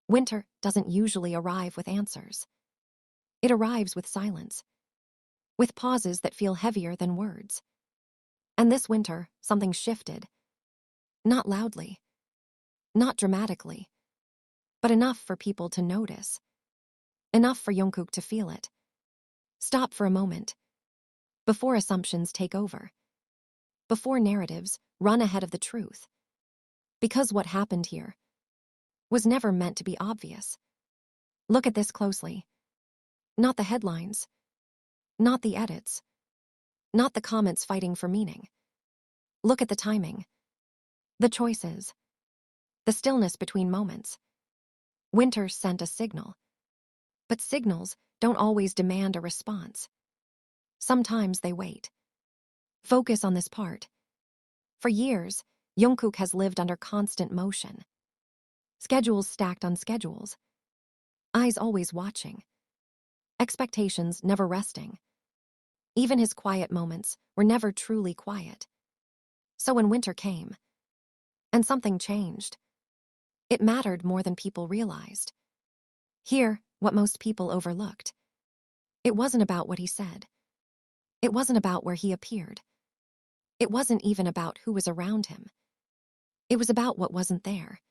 Winter doesn't usually arrive with answers. It arrives with silence, with pauses that feel heavier than words. And this winter, something shifted. Not loudly, not dramatically, but enough for people to notice. Enough for Jungkook to feel it. Stop for a moment, before assumptions take over. Before narratives run ahead of the truth. Because what happened here was never meant to be obvious. Look at this closely. Not the headlines, not the edits, not the comments fighting for meaning. Look at the timing, the choices, the stillness between moments. Winter sent a signal. But signals don't always demand a response. Sometimes they wait. Focus on this part. For years, Jungkook has lived under constant motion. Schedules stacked on schedules. Eyes always watching. Expectations never resting. Even his quiet moments were never truly quiet. So when winter came, and something changed, it mattered more than people realized. Here, what most people overlooked. It wasn't about what he said. It wasn't about where he appeared. It wasn't even about who was around him. It was about what wasn't there.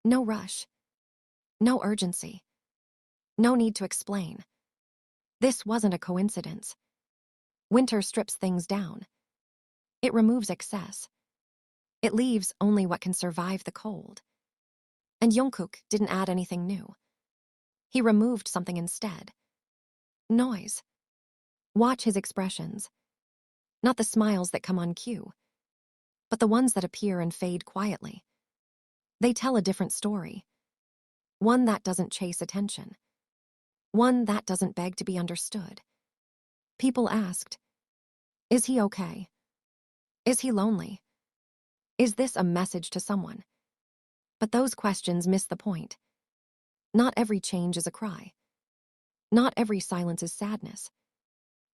No rush. No urgency. No need to explain. This wasn't a coincidence. Winter strips things down. It removes excess. It leaves only what can survive the cold. And Jungkook didn't add anything new. He removed something instead. Noise. Watch his expressions. Not the smiles that come on cue, but the ones that appear and fade quietly. They tell a different story. One that doesn't chase attention. One that doesn't beg to be understood. People asked, is he okay? Is he lonely? Is this a message to someone? But those questions miss the point. Not every change is a cry. Not every silence is sadness.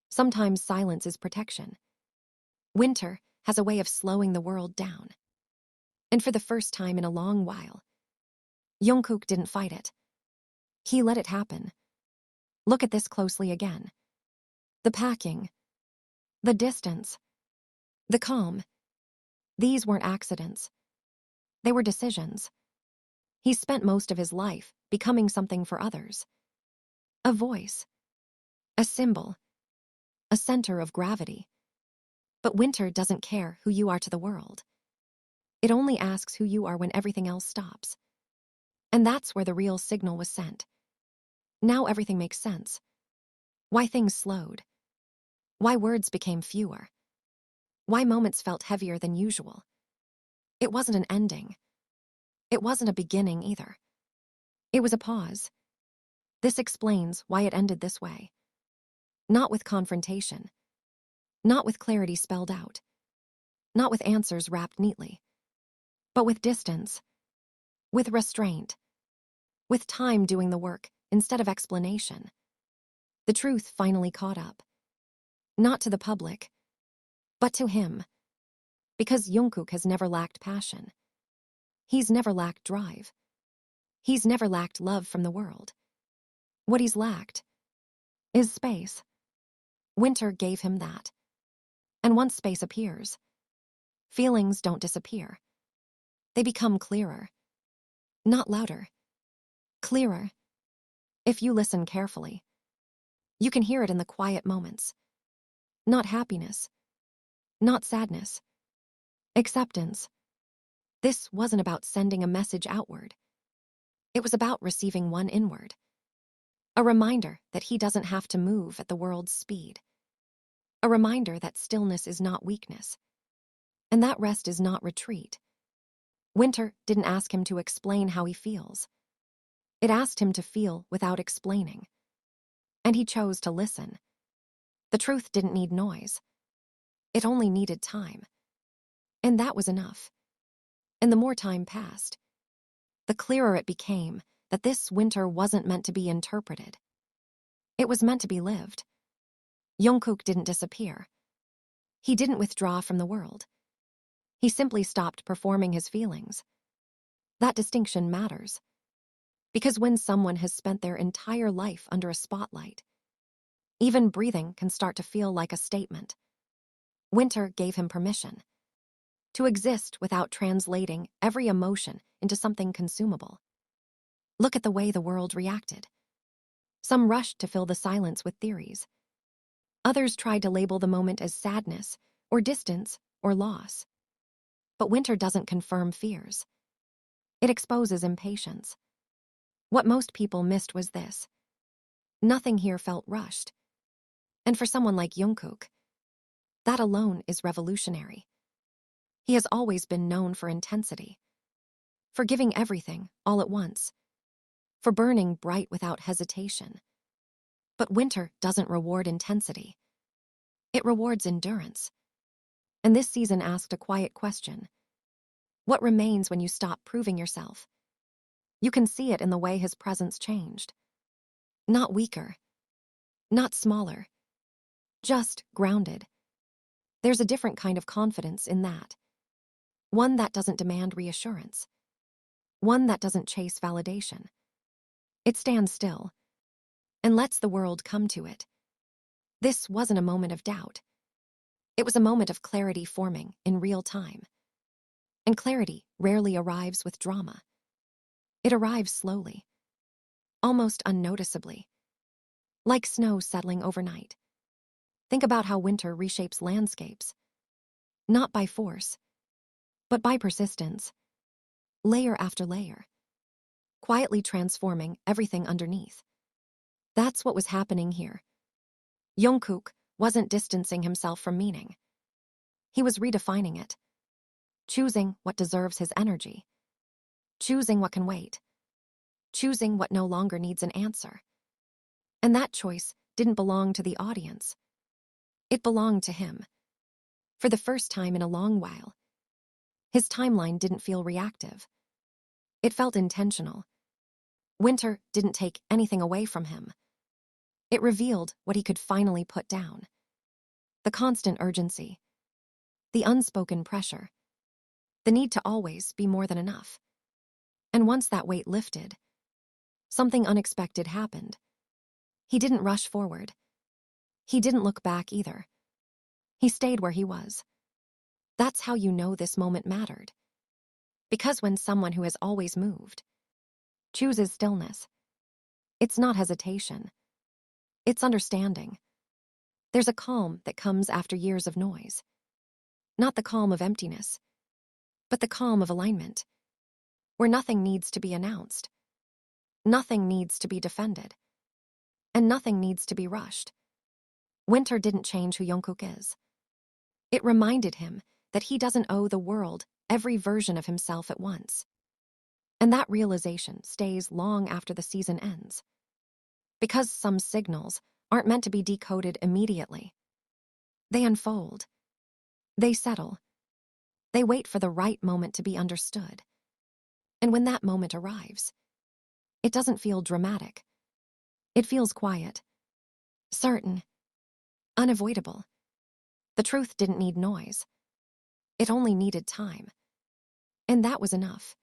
Sometimes silence is protection. Winter has a way of slowing the world down. And for the first time in a long while, Jungkook didn't fight it. He let it happen. Look at this closely again. The packing, the distance, the calm. These weren't accidents. They were decisions. He spent most of his life becoming something for others. A voice, a symbol, a center of gravity. But winter doesn't care who you are to the world. It only asks who you are when everything else stops. And that's where the real signal was sent. Now everything makes sense. Why things slowed. Why words became fewer. Why moments felt heavier than usual. It wasn't an ending. It wasn't a beginning either. It was a pause. This explains why it ended this way. Not with confrontation. Not with clarity spelled out. Not with answers wrapped neatly. But with distance. With restraint. With time doing the work instead of explanation. The truth finally caught up. Not to the public, but to him. Because Jungkook has never lacked passion. He's never lacked drive. He's never lacked love from the world. What he's lacked is space. Winter gave him that. And once space appears, feelings don't disappear. They become clearer. Not louder. Clearer. If you listen carefully, you can hear it in the quiet moments. Not happiness. Not sadness. Acceptance. This wasn't about sending a message outward. It was about receiving one inward. A reminder that he doesn't have to move at the world's speed. A reminder that stillness is not weakness. And that rest is not retreat. Winter didn't ask him to explain how he feels. It asked him to feel without explaining. And he chose to listen. The truth didn't need noise. It only needed time. And that was enough. And the more time passed, the clearer it became that this winter wasn't meant to be interpreted. It was meant to be lived. Jungkook didn't disappear. He didn't withdraw from the world. He simply stopped performing his feelings. That distinction matters. Because when someone has spent their entire life under a spotlight, even breathing can start to feel like a statement. Winter gave him permission to exist without translating every emotion into something consumable. Look at the way the world reacted. Some rushed to fill the silence with theories. Others tried to label the moment as sadness, or distance, or loss. But Winter doesn't confirm fears. It exposes impatience. What most people missed was this: nothing here felt rushed. And for someone like Jungkook, that alone is revolutionary. He has always been known for intensity, for giving everything all at once, for burning bright without hesitation. But Winter doesn't reward intensity. It rewards endurance. And this season asked a quiet question: what remains when you stop proving yourself? You can see it in the way his presence changed. Not weaker, not smaller, just grounded. There's a different kind of confidence in that. One that doesn't demand reassurance. One that doesn't chase validation. It stands still and lets the world come to it. This wasn't a moment of doubt. It was a moment of clarity forming in real time. And clarity rarely arrives with drama. It arrives slowly, almost unnoticeably, like snow settling overnight. Think about how winter reshapes landscapes, not by force, but by persistence, layer after layer, quietly transforming everything underneath. That's what was happening here. Jungkook wasn't distancing himself from meaning. He was redefining it, choosing what deserves his energy, choosing what can wait, choosing what no longer needs an answer. And that choice didn't belong to the audience. It belonged to him. For the first time in a long while, his timeline didn't feel reactive. It felt intentional. Winter didn't take anything away from him. It revealed what he could finally put down: the constant urgency, the unspoken pressure, the need to always be more than enough. And once that weight lifted, something unexpected happened. He didn't rush forward. He didn't look back either. He stayed where he was. That's how you know this moment mattered. Because when someone who has always moved chooses stillness, it's not hesitation. It's understanding. There's a calm that comes after years of noise. Not the calm of emptiness, but the calm of alignment, where nothing needs to be announced. Nothing needs to be defended. And nothing needs to be rushed. Winter didn't change who Jungkook is. It reminded him that he doesn't owe the world every version of himself at once. And that realization stays long after the season ends. Because some signals aren't meant to be decoded immediately. They unfold. They settle. They wait for the right moment to be understood. And when that moment arrives, it doesn't feel dramatic. It feels quiet, certain, unavoidable. The truth didn't need noise. It only needed time. And that was enough.